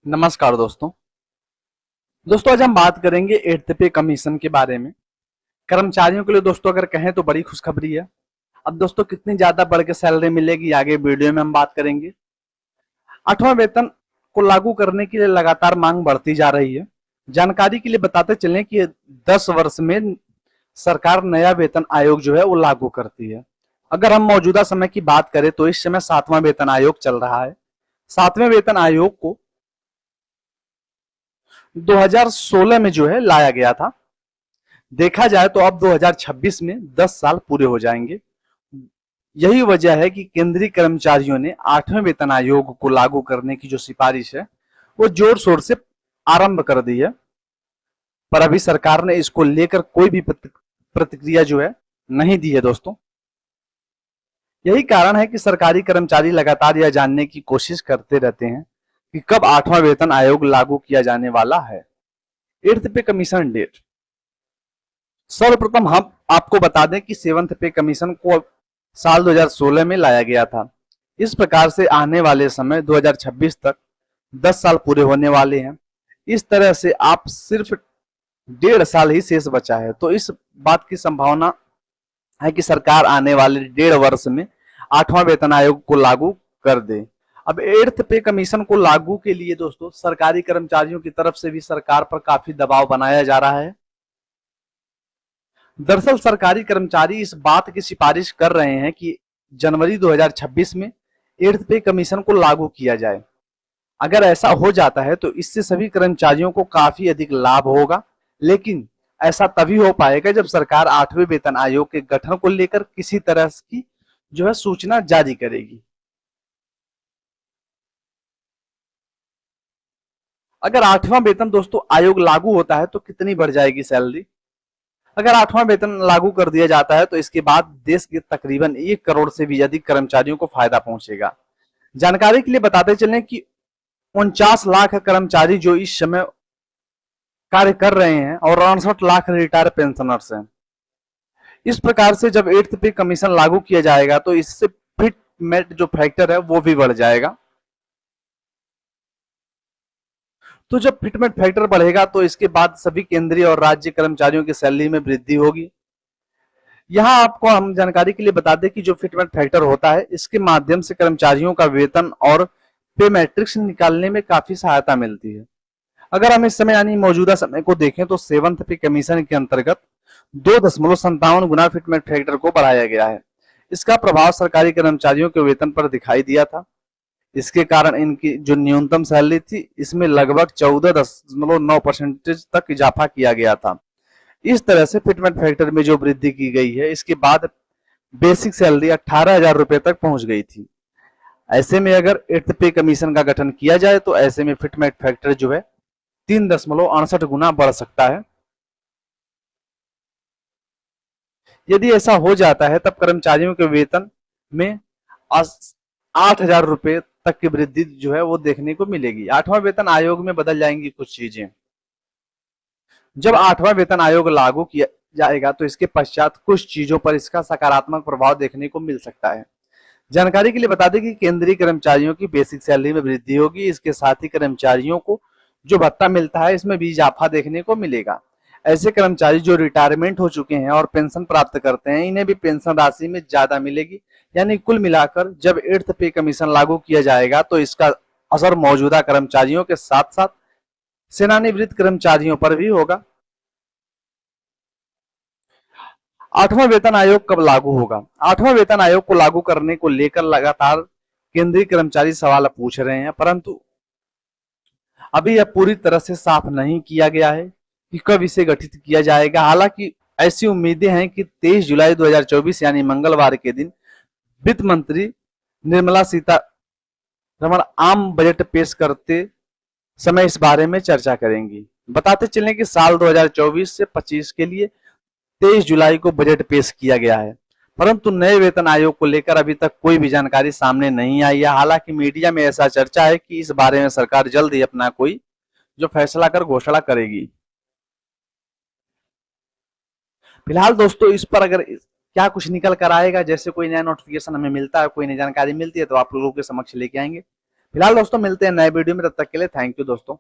नमस्कार दोस्तों आज हम बात करेंगे 8th पे कमीशन के बारे में। कर्मचारियों के लिए दोस्तों अगर कहें तो बड़ी खुशखबरी है। अब दोस्तों कितनी ज्यादा बढ़ के सैलरी मिलेगी आगे वीडियो में हम बात करेंगे। 8वां वेतन को लागू करने के लिए लगातार मांग बढ़ती जा रही है। जानकारी के लिए बताते चलें कि 10 वर्ष में सरकार नया वेतन आयोग जो है वो लागू करती है। अगर हम मौजूदा समय की बात करें तो इस समय 7वां वेतन आयोग चल रहा है। 7वें वेतन आयोग को 2016 में जो है लाया गया था। देखा जाए तो अब 2026 में 10 साल पूरे हो जाएंगे। यही वजह है कि केंद्रीय कर्मचारियों ने 8वें वेतन आयोग को लागू करने की जो सिफारिश है वो जोर शोर से आरंभ कर दी है, पर अभी सरकार ने इसको लेकर कोई भी प्रतिक्रिया जो है नहीं दी है दोस्तों। यही कारण है कि सरकारी कर्मचारी लगातार यह जानने की कोशिश करते रहते हैं कि कब 8वां वेतन आयोग लागू किया जाने वाला है। 8th पे कमीशन डेट, सर्वप्रथम हम आपको बता दें कि 7th पे कमीशन को साल 2016 में लाया गया था। इस प्रकार से आने वाले समय 2026 तक 10 साल पूरे होने वाले हैं। इस तरह से आप सिर्फ 1.5 साल ही शेष बचा है, तो इस बात की संभावना है कि सरकार आने वाले 1.5 वर्ष में 8वां वेतन आयोग को लागू कर दे। अब 8th पे कमीशन को लागू के लिए दोस्तों सरकारी कर्मचारियों की तरफ से भी सरकार पर काफी दबाव बनाया जा रहा है। दरअसल सरकारी कर्मचारी इस बात की सिफारिश कर रहे हैं कि जनवरी 2026 में 8th पे कमीशन को लागू किया जाए। अगर ऐसा हो जाता है तो इससे सभी कर्मचारियों को काफी अधिक लाभ होगा, लेकिन ऐसा तभी हो पाएगा जब सरकार 8वें वेतन आयोग के गठन को लेकर किसी तरह की जो है सूचना जारी करेगी। अगर 8वां वेतन दोस्तों आयोग लागू होता है तो कितनी बढ़ जाएगी सैलरी? अगर 8वां वेतन लागू कर दिया जाता है तो इसके बाद देश के तकरीबन 1 करोड़ से भी अधिक कर्मचारियों को फायदा पहुंचेगा। जानकारी के लिए बताते चलें कि 49 लाख कर्मचारी जो इस समय कार्य कर रहे हैं और 68 लाख रिटायर पेंशनर्स हैं। इस प्रकार से जब 8th पे कमीशन लागू किया जाएगा तो इससे फिटमेट जो फैक्टर है वो भी बढ़ जाएगा। तो जब फिटमेट फैक्टर बढ़ेगा तो इसके बाद सभी केंद्रीय और राज्य कर्मचारियों की सैलरी में वृद्धि होगी। यहाँ आपको हम जानकारी के लिए बता दें कि जो फिटमेंट फैक्टर होता है इसके माध्यम से कर्मचारियों का वेतन और पे मैट्रिक्स निकालने में काफी सहायता मिलती है। अगर हम इस समय यानी मौजूदा समय को देखें तो 7th पे कमीशन के अंतर्गत 2.57 गुना फिटमेंट फैक्टर को बढ़ाया गया है। इसका प्रभाव सरकारी कर्मचारियों के वेतन पर दिखाई दिया था। इसके कारण इनकी जो न्यूनतम सैलरी थी इसमें लगभग 14.9% तक इजाफा किया गया था। इस तरह से फिटमेंट फैक्टर में जो वृद्धि की गई है इसके बाद बेसिक सैलरी 18,000 रुपए तक पहुंच गई थी। ऐसे में अगर 8th पे कमीशन का गठन किया जाए तो ऐसे में फिटमेंट फैक्टर जो है 3.68 गुना बढ़ सकता है। यदि ऐसा हो जाता है तब कर्मचारियों के वेतन में 8,000 रुपए तक की वृद्धि जो है वो देखने को मिलेगी। 8वां वेतन आयोग में बदल जाएंगी कुछ चीजें। जब 8वां वेतन आयोग लागू किया जाएगा तो इसके पश्चात कुछ चीजों पर इसका सकारात्मक प्रभाव देखने को मिल सकता है। जानकारी के लिए बता दें कि केंद्रीय कर्मचारियों की बेसिक सैलरी में वृद्धि होगी। इसके साथ ही कर्मचारियों को जो भत्ता मिलता है इसमें भी इजाफा देखने को मिलेगा। ऐसे कर्मचारी जो रिटायरमेंट हो चुके हैं और पेंशन प्राप्त करते हैं इन्हें भी पेंशन राशि में ज्यादा मिलेगी। यानी कुल मिलाकर जब 8th पे कमीशन लागू किया जाएगा तो इसका असर मौजूदा कर्मचारियों के साथ साथ सेवानिवृत्त कर्मचारियों पर भी होगा। 8वां वेतन आयोग कब लागू होगा? 8वां वेतन आयोग को लागू करने को लेकर लगातार केंद्रीय कर्मचारी सवाल पूछ रहे हैं, परंतु अभी यह पूरी तरह से साफ नहीं किया गया है कि कब इसे गठित किया जाएगा। हालांकि ऐसी उम्मीदें हैं कि 23 जुलाई 2024 यानी मंगलवार के दिन वित्त मंत्री निर्मला सीतारमण आम बजट पेश करते समय इस बारे में चर्चा करेंगी। बताते चलें कि साल 2024 से 25 के लिए 23 जुलाई को बजट पेश किया गया है, परंतु नए वेतन आयोग को लेकर अभी तक कोई भी जानकारी सामने नहीं आई है। हालांकि मीडिया में ऐसा चर्चा है कि इस बारे में सरकार जल्द ही अपना कोई जो फैसला कर घोषणा करेगी। फिलहाल दोस्तों इस पर अगर क्या कुछ निकल कर आएगा, जैसे कोई नया नोटिफिकेशन हमें मिलता है, कोई नई जानकारी मिलती है तो आप लोगों के समक्ष लेके आएंगे। फिलहाल दोस्तों मिलते हैं नए वीडियो में, तब तक के लिए थैंक यू दोस्तों।